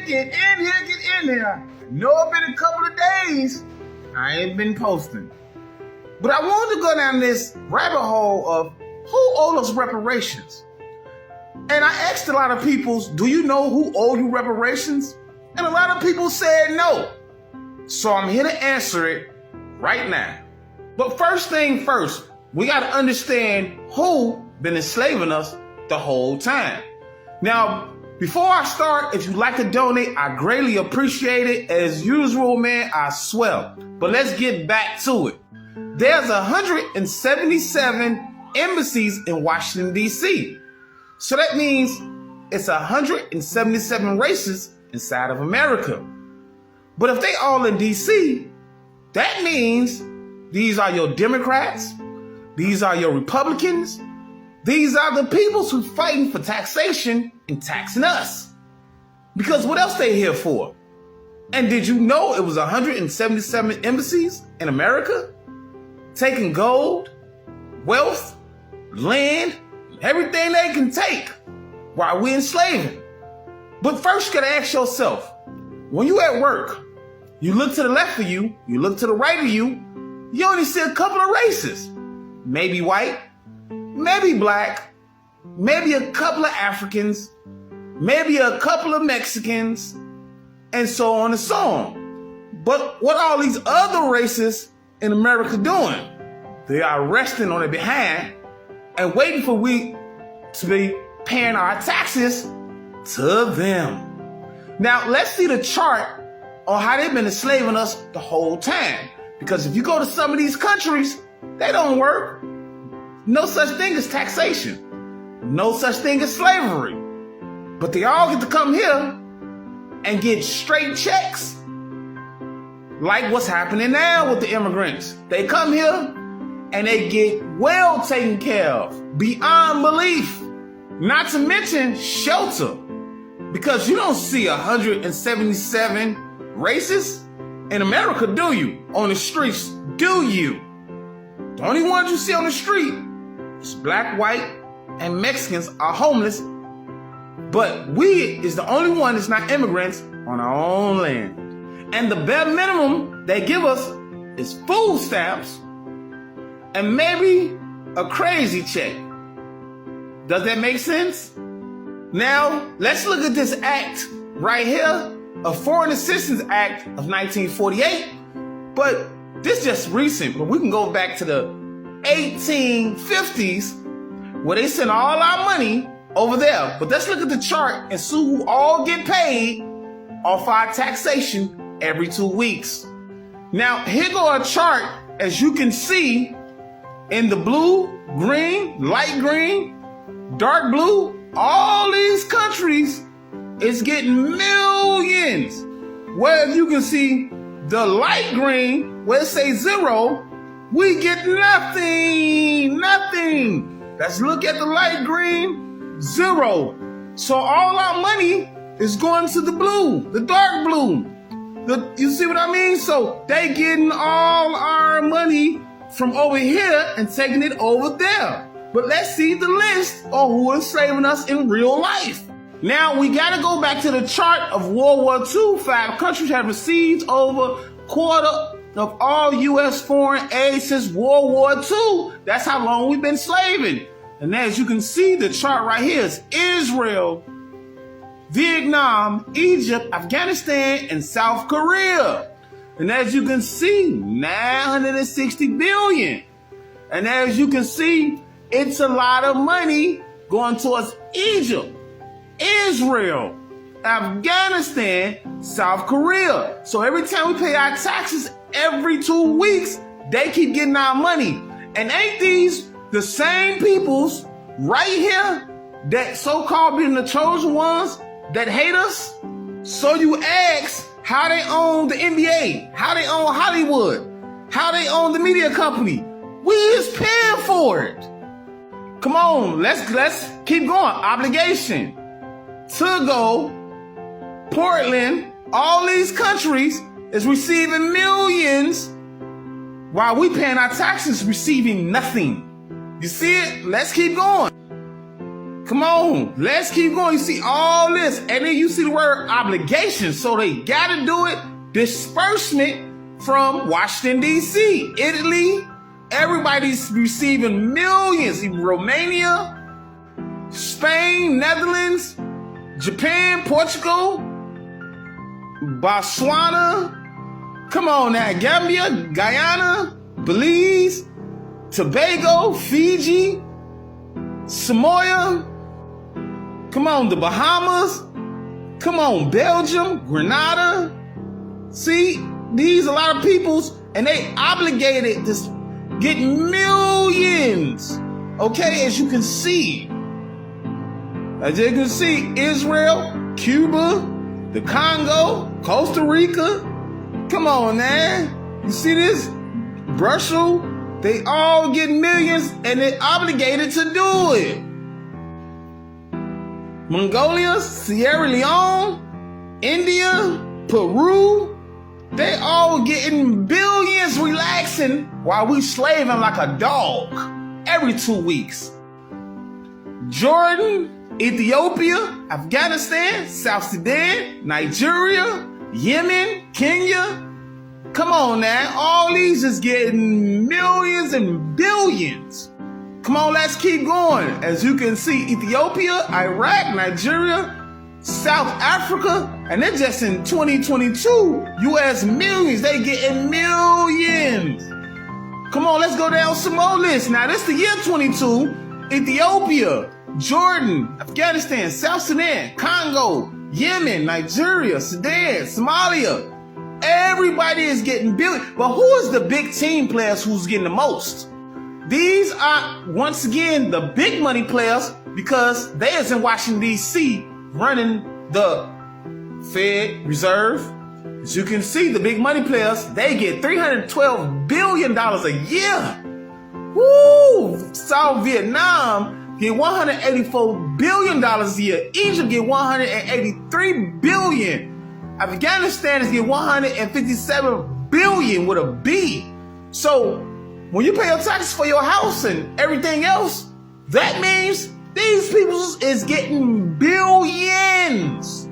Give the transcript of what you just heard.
get in here, get in here. No, it's been a couple of days. I ain't been posting. But I wanted to go down this rabbit hole of who owed us reparations. And I asked a lot of people, do you know who owed you reparations? And a lot of people said no. So I'm here to answer it right now. But first thing first, we got to understand who been enslaving us the whole time. Now, before I start, if you'd like to donate, I greatly appreciate it. As usual, man, I swear. But let's get back to it. There's 177 embassies in Washington, D.C. So that means it's 177 races inside of America. But if they all in D.C., that means these are your Democrats, these are your Republicans, these are the peoples who fighting for taxation and taxing us. Because what else they here for? And did you know it was 177 embassies in America? Taking gold, wealth, land, everything they can take while we enslaving. But first you gotta ask yourself, when you at work, you look to the left of you, you look to the right of you, you only see a couple of races. Maybe white, maybe black, maybe a couple of Africans, maybe a couple of Mexicans, and so on and so on. But what all these other races in America doing? They are resting on their behind and waiting for we to be paying our taxes to them. Now, let's see the chart on how they've been enslaving us the whole time. Because if you go to some of these countries, they don't work. No such thing as taxation. No such thing as slavery. But they all get to come here and get straight checks. Like what's happening now with the immigrants. They come here and they get well taken care of, beyond belief. Not to mention shelter. Because you don't see 177 races in America, do you? On the streets, do you? The only ones you see on the street is black, white, and Mexicans are homeless. But we is the only one that's not immigrants on our own land. And the bare minimum they give us is food stamps and maybe a crazy check. Does that make sense? Now, let's look at this act right here, a Foreign Assistance Act of 1948. But this is just recent, but we can go back to the 1850s where they sent all our money over there. But let's look at the chart and see who all get paid off our taxation every 2 weeks. Now, here go a chart, as you can see, in the blue, green, light green, dark blue, all these countries is getting millions. Where you can see the light green, where it says zero, we get nothing. Let's look at the light green, zero. So all our money is going to the blue, the dark blue. You see what I mean? So they getting all our money from over here and taking it over there. But let's see the list of who is enslaving us in real life. Now we gotta go back to the chart of World War II. 5 countries have received over quarter of all U.S. foreign aid since World War II. That's how long we've been slaving. And as you can see, the chart right here is Israel, Vietnam, Egypt, Afghanistan, and South Korea. And as you can see, 960 billion. And as you can see, it's a lot of money going towards Egypt, Israel, Afghanistan, South Korea. So every time we pay our taxes every 2 weeks, they keep getting our money. And ain't these the same peoples right here that so-called being the chosen ones that hate us? So you ask how they own the NBA, how they own Hollywood, how they own the media company. We is paying for it. Come on, let's keep going. Obligation. Togo, Portland, all these countries is receiving millions while we paying our taxes receiving nothing. You see it? Let's keep going. Come on, let's keep going. You see all this, and then you see the word obligation. So they got to do it. Disbursement from Washington, D.C., Italy. Everybody's receiving millions. Romania, Spain, Netherlands, Japan, Portugal, Botswana. Come on now, Gambia, Guyana, Belize, Tobago, Fiji, Samoa. Come on, the Bahamas. Come on, Belgium, Grenada. See, these a lot of peoples, and they obligated to get millions. Okay, as you can see. As you can see, Israel, Cuba, the Congo, Costa Rica. Come on, man. You see this? Brussels, they all get millions, and they're obligated to do it. Mongolia, Sierra Leone, India, Peru, they all getting billions relaxing while we slaving like a dog every 2 weeks. Jordan, Ethiopia, Afghanistan, South Sudan, Nigeria, Yemen, Kenya. Come on now, all these is getting millions and billions. Come on, let's keep going. As you can see, Ethiopia, Iraq, Nigeria, South Africa, and they're just in 2022, U.S. millions, they getting millions. Come on, let's go down some more lists. Now, this is the year 22, Ethiopia, Jordan, Afghanistan, South Sudan, Congo, Yemen, Nigeria, Sudan, Somalia. Everybody is getting billions. But who is the big team players who's getting the most? These are, once again, the big money players because they is in Washington, D.C. running the Fed Reserve. As you can see, the big money players, they get $312 billion a year. Woo! South Vietnam get $184 billion a year. Egypt get $183 billion. Afghanistan is getting $157 billion with a B. So when you pay your taxes for your house and everything else, that means these people is getting billions.